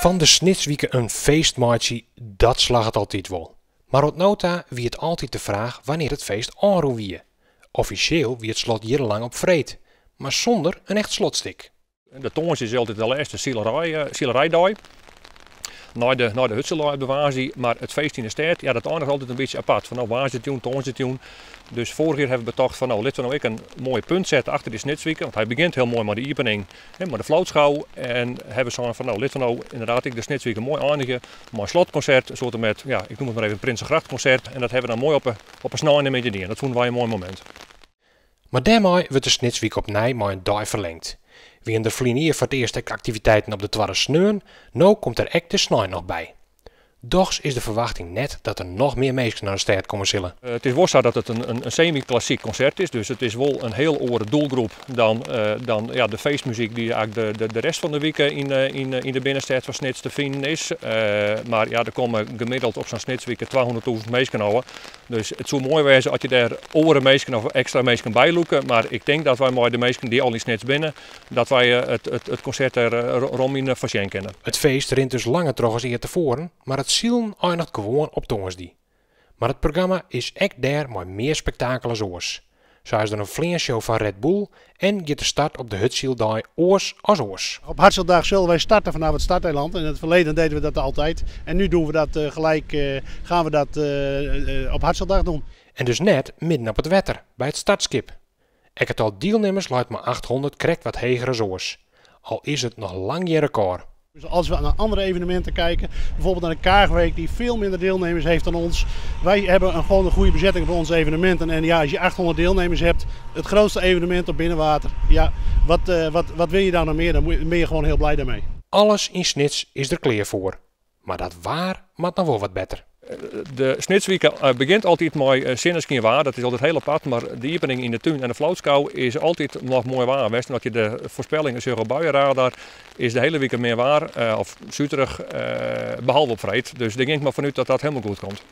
Van de Snitswieke een feestmaatje, dat slag het altijd wel. Maar op nota wie het altijd de vraag wanneer het feest aanroe wie. Officieel wie het slot jarenlang op vreed, maar zonder een echt slotstik. De tongens is altijd de laatste zielerijdag. Na de Hutselij bewaarsie, maar het feest in de stad, ja, dat eindigt altijd een beetje apart. Van nou, waar is het doen, tongens het doen. Dus vorig jaar hebben we bedacht van nou, laten we nou een mooie punt zetten achter de Snitswieke. Want hij begint heel mooi met de opening, met de flootschouw. En hebben ze van nou, laten we nou inderdaad de Snitswieke mooi eindigen. Mooi slotconcert, soort met, ja, ik noem het maar even een Prinsengrachtconcert. En dat hebben we dan mooi op een snel in de Dat vonden wij een mooi moment. Maar daarmee wordt de Snitswiek op Nij maar een dag verlengd. Wie in de Vlienier voor het eerst activiteiten op de Twarre sneun, nou komt er echt de snij nog bij. Dochs is de verwachting net dat er nog meer mensen naar de stad komen zullen. Het is wel zo dat het een semi-klassiek concert is, dus het is wel een heel andere doelgroep dan ja, de feestmuziek die eigenlijk de rest van de week in de binnenstad van Snits te vinden is. Maar ja, er komen gemiddeld op zo'n Snitsweek 200.000 mensen over. Dus het zou mooi wezen als je daar andere mensen of extra mensen bij loeken. Maar ik denk dat wij maar de mensen die al in Snits binnen, dat wij het concert er rond in Fascien kennen. Het feest rint dus langer terug als hier tevoren, maar het zielen eindigt gewoon op Tongersdie. Maar het programma is echt daar maar meer spektakel als oors. Zo is er een vleenshow van Red Bull en gaat de start op de Hutseldij oors als oors. Op Hartseldag zullen wij starten vanaf het starteiland. In het verleden deden we dat altijd. En nu doen we dat gaan we dat op Hartseldag doen. En dus net midden op het wetter, bij het startskip. Het aantal deelnemers luidt maar 800 krekt wat heger als oors. Al is het nog lang je record. Dus als we naar andere evenementen kijken, bijvoorbeeld naar de Kaagweek die veel minder deelnemers heeft dan ons. Wij hebben gewoon een goede bezetting op onze evenementen. En ja, als je 800 deelnemers hebt, het grootste evenement op binnenwater. Ja, wat wil je daar nog meer? Dan ben je gewoon heel blij daarmee. Alles in Snits is er klaar voor. Maar dat waar maakt nog wel wat beter. De Snitswieke begint altijd met Sinneskin waar, dat is altijd heel apart, maar de opening in de tuin en de flootschouw is altijd nog mooi waar geweest. Omdat je de voorspellingen zeggen op buienradar is de hele week meer waar, of zuterig, behalve op vreed. Dus ik denk maar vanuit dat dat helemaal goed komt.